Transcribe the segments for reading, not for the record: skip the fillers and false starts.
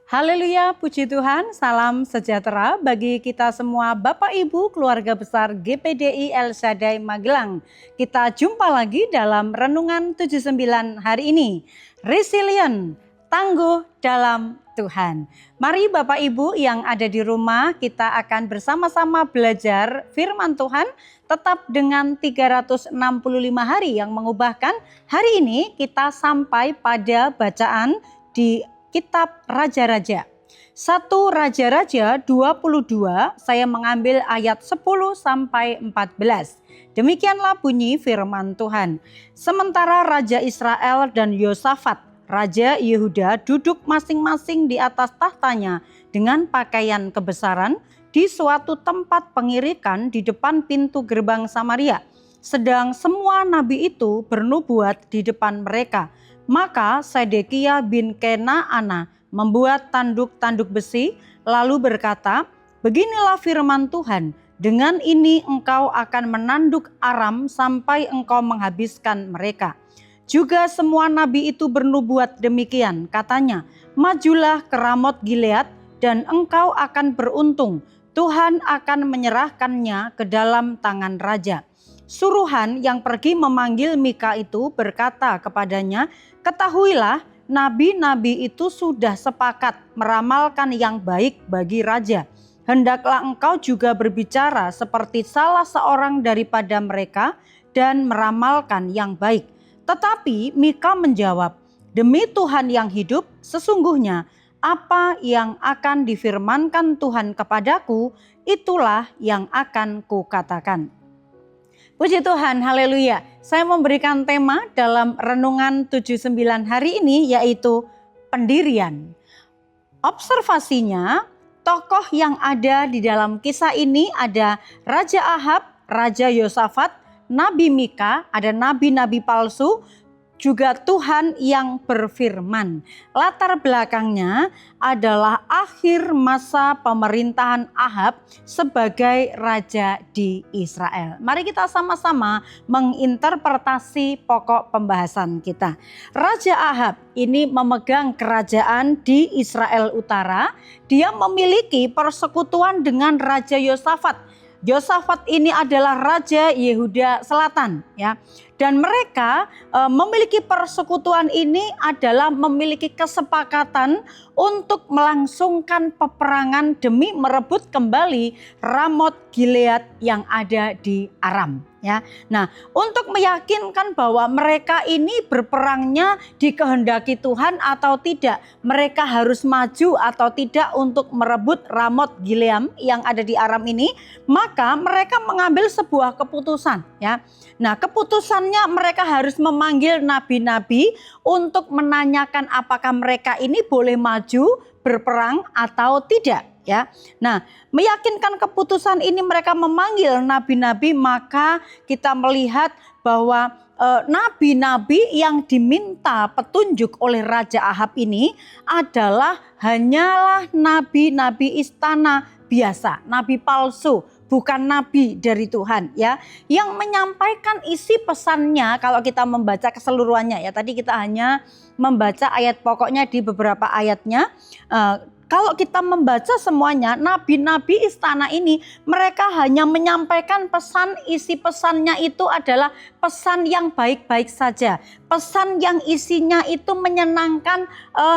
Haleluya, puji Tuhan, salam sejahtera bagi kita semua Bapak Ibu keluarga besar GPDI El Shaddai Magelang. Kita jumpa lagi dalam Renungan 79 hari ini. Resilient, tangguh dalam Tuhan. Mari Bapak Ibu yang ada di rumah, kita akan bersama-sama belajar firman Tuhan tetap dengan 365 hari yang mengubahkan. Hari ini kita sampai pada bacaan di Kitab Raja-Raja. 1 Raja-Raja 22, saya mengambil ayat 10 sampai 14. Demikianlah bunyi firman Tuhan. Sementara Raja Israel dan Yosafat, Raja Yehuda duduk masing-masing di atas tahtanya dengan pakaian kebesaran di suatu tempat pengirikan di depan pintu gerbang Samaria. Sedang semua nabi itu bernubuat di depan mereka. Maka Sedekia bin Kenaana membuat tanduk-tanduk besi lalu berkata, "Beginilah firman Tuhan, dengan ini engkau akan menanduk Aram sampai engkau menghabiskan mereka." Juga semua nabi itu bernubuat demikian, katanya, "Majulah ke Ramot Gilead dan engkau akan beruntung, Tuhan akan menyerahkannya ke dalam tangan raja." Suruhan yang pergi memanggil Mika itu berkata kepadanya, "Ketahuilah, nabi-nabi itu sudah sepakat meramalkan yang baik bagi raja. Hendaklah engkau juga berbicara seperti salah seorang daripada mereka dan meramalkan yang baik." Tetapi Mika menjawab, "Demi Tuhan yang hidup, sesungguhnya apa yang akan difirmankan Tuhan kepadaku, itulah yang akan kukatakan." Puji Tuhan, haleluya. Saya memberikan tema dalam Renungan 79 hari ini yaitu pendirian. Observasinya, tokoh yang ada di dalam kisah ini ada Raja Ahab, Raja Yosafat, Nabi Mika, ada nabi-nabi palsu, juga Tuhan yang berfirman. Latar belakangnya adalah akhir masa pemerintahan Ahab sebagai raja di Israel. Mari kita sama-sama menginterpretasi pokok pembahasan kita. Raja Ahab ini memegang kerajaan di Israel Utara. Dia memiliki persekutuan dengan Raja Yosafat. Yosafat ini adalah Raja Yehuda Selatan, ya. Dan mereka memiliki persekutuan ini adalah memiliki kesepakatan untuk melangsungkan peperangan demi merebut kembali Ramot Gilead yang ada di Aram. Ya, nah untuk meyakinkan bahwa mereka ini berperangnya dikehendaki Tuhan atau tidak, mereka harus maju atau tidak untuk merebut Ramot Gilead yang ada di Aram ini, maka mereka mengambil sebuah keputusan. Ya, nah keputusannya mereka harus memanggil nabi-nabi untuk menanyakan apakah mereka ini boleh maju berperang atau tidak. Ya, nah meyakinkan keputusan ini mereka memanggil nabi-nabi, maka kita melihat bahwa nabi-nabi yang diminta petunjuk oleh Raja Ahab ini adalah hanyalah nabi-nabi istana biasa, nabi palsu, bukan nabi dari Tuhan, ya, yang menyampaikan isi pesannya. Kalau kita membaca keseluruhannya, ya, tadi kita hanya membaca ayat pokoknya di beberapa ayatnya. Kalau kita membaca semuanya, nabi-nabi istana ini mereka hanya menyampaikan pesan, isi pesannya itu adalah pesan yang baik-baik saja. Pesan yang isinya itu menyenangkan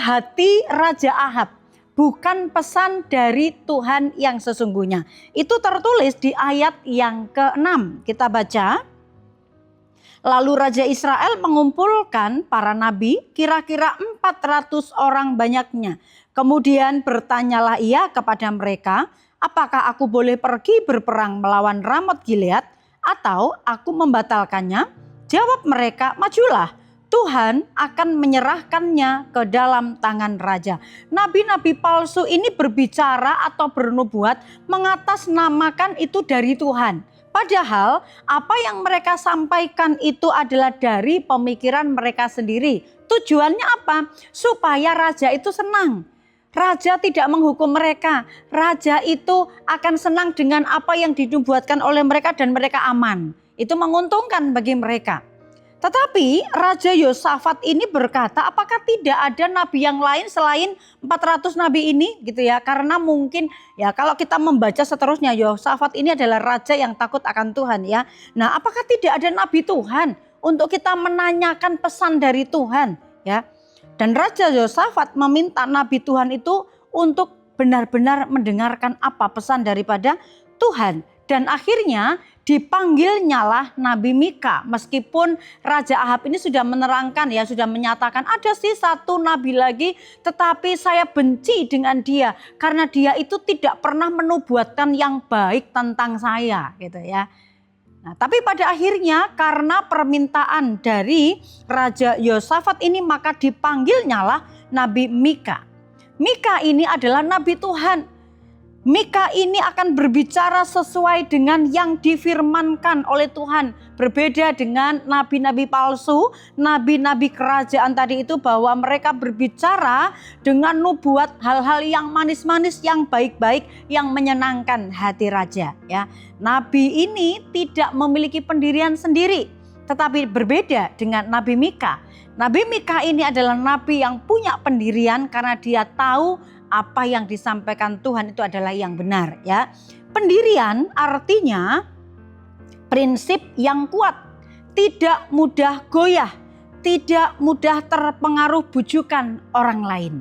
hati Raja Ahab. Bukan pesan dari Tuhan yang sesungguhnya. Itu tertulis di ayat yang ke-6. Kita baca. Lalu Raja Israel mengumpulkan para nabi, kira-kira 400 orang banyaknya. Kemudian bertanyalah ia kepada mereka, "Apakah aku boleh pergi berperang melawan Ramot Gilead atau aku membatalkannya?" Jawab mereka, "Majulah, Tuhan akan menyerahkannya ke dalam tangan raja." Nabi-nabi palsu ini berbicara atau bernubuat mengatasnamakan itu dari Tuhan. Padahal apa yang mereka sampaikan itu adalah dari pemikiran mereka sendiri. Tujuannya apa? Supaya raja itu senang. Raja tidak menghukum mereka. Raja itu akan senang dengan apa yang dinubuatkan oleh mereka dan mereka aman. Itu menguntungkan bagi mereka. Tetapi Raja Yosafat ini berkata, apakah tidak ada nabi yang lain selain 400 nabi ini gitu ya. Karena mungkin ya kalau kita membaca seterusnya, Yosafat ini adalah raja yang takut akan Tuhan ya. Nah, apakah tidak ada nabi Tuhan untuk kita menanyakan pesan dari Tuhan ya. Dan Raja Yosafat meminta nabi Tuhan itu untuk benar-benar mendengarkan apa pesan daripada Tuhan. Dan akhirnya dipanggilnyalah Nabi Mika. Meskipun Raja Ahab ini sudah menerangkan ya, sudah menyatakan ada sih satu nabi lagi, tetapi saya benci dengan dia karena dia itu tidak pernah menubuatkan yang baik tentang saya gitu ya. Nah, tapi pada akhirnya karena permintaan dari Raja Yosafat ini maka dipanggilnyalah Nabi Mika. Mika ini adalah nabi Tuhan. Mika ini akan berbicara sesuai dengan yang difirmankan oleh Tuhan. Berbeda dengan nabi-nabi palsu, nabi-nabi kerajaan tadi itu, bahwa mereka berbicara dengan nubuat hal-hal yang manis-manis, yang baik-baik, yang menyenangkan hati raja. Ya, nabi ini tidak memiliki pendirian sendiri, tetapi berbeda dengan Nabi Mika. Nabi Mika ini adalah nabi yang punya pendirian karena dia tahu apa yang disampaikan Tuhan itu adalah yang benar ya. Pendirian artinya prinsip yang kuat, tidak mudah goyah, tidak mudah terpengaruh bujukan orang lain.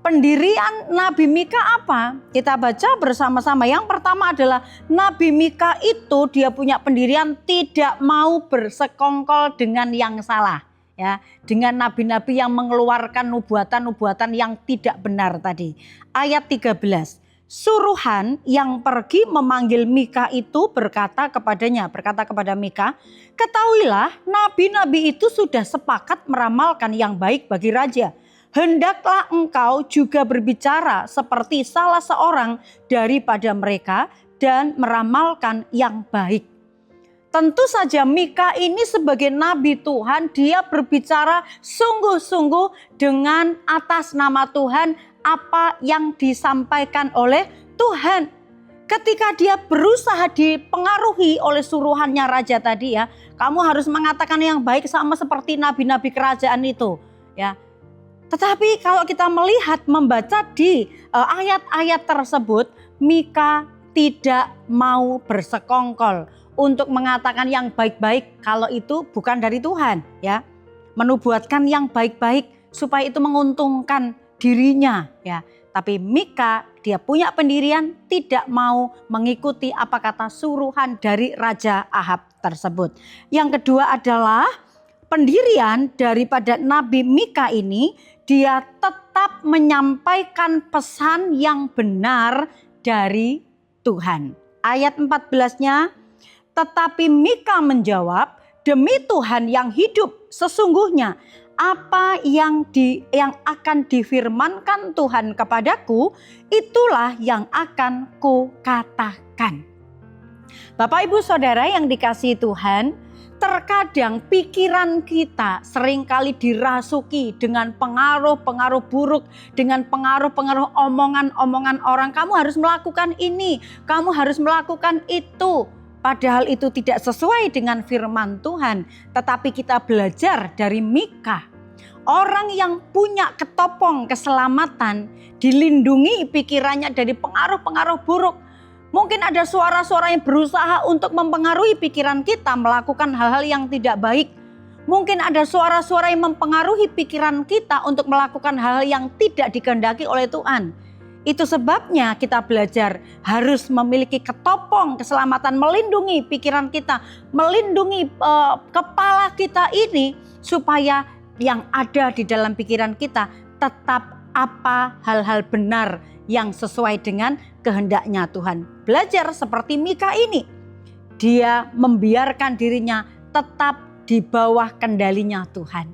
Pendirian Nabi Mika apa? Kita baca bersama-sama. Yang pertama adalah Nabi Mika itu dia punya pendirian tidak mau bersekongkol dengan yang salah. Ya, dengan nabi-nabi yang mengeluarkan nubuatan-nubuatan yang tidak benar tadi. Ayat 13. Suruhan yang pergi memanggil Mika itu berkata kepada Mika, ketahuilah nabi-nabi itu sudah sepakat meramalkan yang baik bagi raja. Hendaklah engkau juga berbicara seperti salah seorang daripada mereka dan meramalkan yang baik. Tentu saja Mika ini sebagai nabi Tuhan, dia berbicara sungguh-sungguh dengan atas nama Tuhan apa yang disampaikan oleh Tuhan. Ketika dia berusaha dipengaruhi oleh suruhannya raja tadi ya, kamu harus mengatakan yang baik sama seperti nabi-nabi kerajaan itu ya. Tetapi kalau kita melihat membaca di ayat-ayat tersebut, Mika tidak mau bersekongkol untuk mengatakan yang baik-baik kalau itu bukan dari Tuhan ya. Menubuatkan yang baik-baik supaya itu menguntungkan dirinya ya. Tapi Mika dia punya pendirian tidak mau mengikuti apa kata suruhan dari Raja Ahab tersebut. Yang kedua adalah pendirian daripada Nabi Mika ini, dia tetap menyampaikan pesan yang benar dari Tuhan. Ayat 14-nya, tetapi Mika menjawab, demi Tuhan yang hidup, sesungguhnya apa yang akan difirmankan Tuhan kepadaku, itulah yang akan kukatakan. Bapak Ibu Saudara yang dikasihi Tuhan, terkadang pikiran kita seringkali dirasuki dengan pengaruh-pengaruh buruk, dengan pengaruh-pengaruh omongan-omongan orang. Kamu harus melakukan ini, kamu harus melakukan itu. Padahal itu tidak sesuai dengan firman Tuhan. Tetapi kita belajar dari Mika. Orang yang punya ketopong keselamatan, dilindungi pikirannya dari pengaruh-pengaruh buruk. Mungkin ada suara-suara yang berusaha untuk mempengaruhi pikiran kita melakukan hal-hal yang tidak baik. Mungkin ada suara-suara yang mempengaruhi pikiran kita untuk melakukan hal-hal yang tidak dikehendaki oleh Tuhan. Itu sebabnya kita belajar harus memiliki ketopong keselamatan, melindungi pikiran kita, melindungi kepala kita ini supaya yang ada di dalam pikiran kita tetap apa hal-hal benar yang sesuai dengan kehendaknya Tuhan. Belajar seperti Mika ini. Dia membiarkan dirinya tetap di bawah kendalinya Tuhan.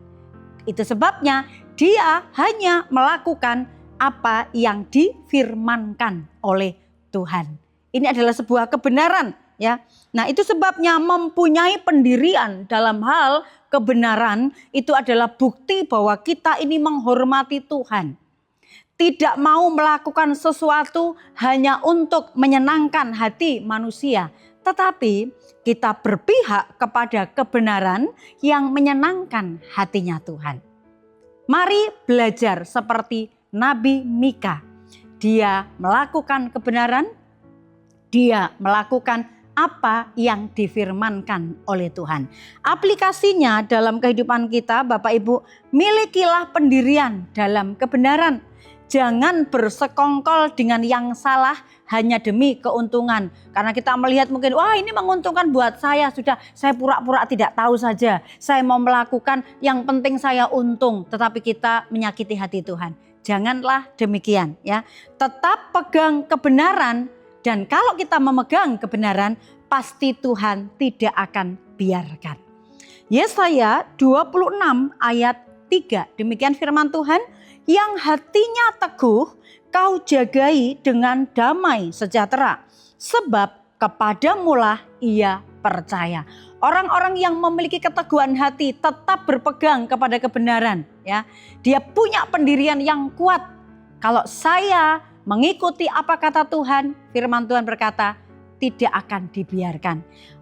Itu sebabnya dia hanya melakukan apa yang difirmankan oleh Tuhan. Ini adalah sebuah kebenaran ya. Nah, itu sebabnya mempunyai pendirian dalam hal kebenaran itu adalah bukti bahwa kita ini menghormati Tuhan. Tidak mau melakukan sesuatu hanya untuk menyenangkan hati manusia, tetapi kita berpihak kepada kebenaran yang menyenangkan hatinya Tuhan. Mari belajar seperti Nabi Mika. Dia melakukan kebenaran, dia melakukan apa yang difirmankan oleh Tuhan. Aplikasinya dalam kehidupan kita, Bapak Ibu, milikilah pendirian dalam kebenaran. Jangan bersekongkol dengan yang salah hanya demi keuntungan. Karena kita melihat mungkin, wah ini menguntungkan buat saya, sudah saya pura-pura tidak tahu saja. Saya mau melakukan yang penting saya untung, tetapi kita menyakiti hati Tuhan. Janganlah demikian ya. Tetap pegang kebenaran, dan kalau kita memegang kebenaran, pasti Tuhan tidak akan biarkan. Yesaya 26 ayat 3, demikian firman Tuhan, yang hatinya teguh kau jagai dengan damai sejahtera, sebab kepadamulah ia percaya. Orang-orang yang memiliki keteguhan hati tetap berpegang kepada kebenaran ya. Dia punya pendirian yang kuat. Kalau saya mengikuti apa kata Tuhan, firman Tuhan berkata tidak akan dibiarkan.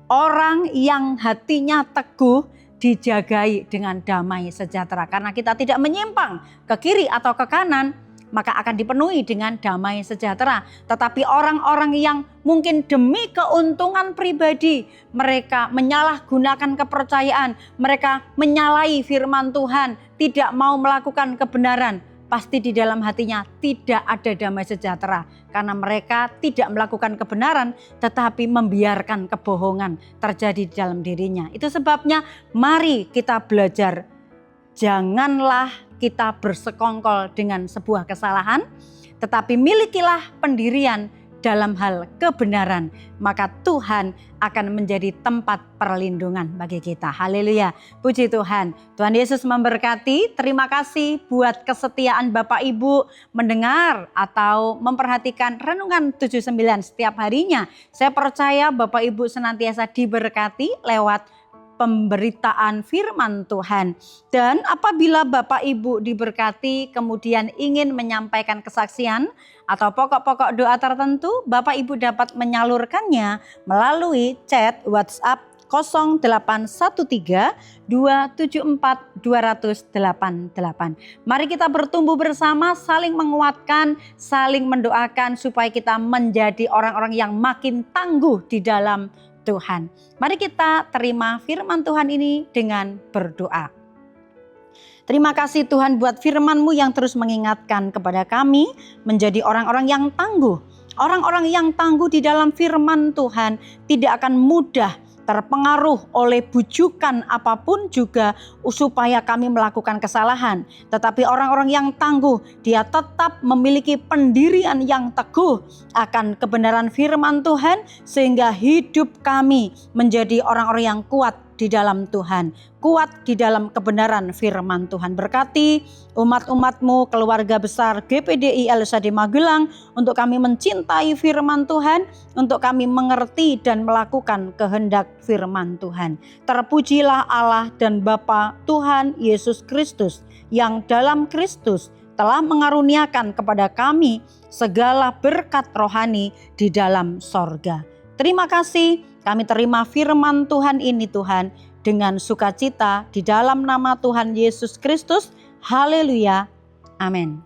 Orang yang hatinya teguh dijagai dengan damai sejahtera. Karena kita tidak menyimpang ke kiri atau ke kanan, maka akan dipenuhi dengan damai sejahtera. Tetapi orang-orang yang mungkin demi keuntungan pribadi, mereka menyalahgunakan kepercayaan, mereka menyalahi firman Tuhan, tidak mau melakukan kebenaran, pasti di dalam hatinya tidak ada damai sejahtera. Karena mereka tidak melakukan kebenaran, tetapi membiarkan kebohongan terjadi di dalam dirinya. Itu sebabnya mari kita belajar. Janganlah kita bersekongkol dengan sebuah kesalahan, tetapi milikilah pendirian dalam hal kebenaran, maka Tuhan akan menjadi tempat perlindungan bagi kita. Haleluya, puji Tuhan. Tuhan Yesus memberkati. Terima kasih buat kesetiaan Bapak Ibu mendengar atau memperhatikan Renungan 79 setiap harinya. Saya percaya Bapak Ibu senantiasa diberkati lewat pemberitaan firman Tuhan. Dan apabila Bapak Ibu diberkati kemudian ingin menyampaikan kesaksian atau pokok-pokok doa tertentu, Bapak Ibu dapat menyalurkannya melalui chat WhatsApp 0813 274 288. Mari kita bertumbuh bersama, saling menguatkan, saling mendoakan supaya kita menjadi orang-orang yang makin tangguh di dalam Tuhan. Mari kita terima firman Tuhan ini dengan berdoa. Terima kasih Tuhan buat firman-Mu yang terus mengingatkan kepada kami menjadi orang-orang yang tangguh. Orang-orang yang tangguh di dalam firman Tuhan tidak akan mudah terpengaruh oleh bujukan apapun juga supaya kami melakukan kesalahan. Tetapi orang-orang yang tangguh, dia tetap memiliki pendirian yang teguh akan kebenaran firman Tuhan, sehingga hidup kami menjadi orang-orang yang kuat di dalam Tuhan, kuat di dalam kebenaran firman Tuhan. Berkati umat-umat-Mu, keluarga besar GPDI El Shaddai Magelang, untuk kami mencintai firman Tuhan, untuk kami mengerti dan melakukan kehendak firman Tuhan. Terpujilah Allah dan Bapa Tuhan Yesus Kristus, yang dalam Kristus telah mengaruniakan kepada kami segala berkat rohani di dalam sorga. Terima kasih, kami terima firman Tuhan ini Tuhan dengan sukacita di dalam nama Tuhan Yesus Kristus. Haleluya. Amin.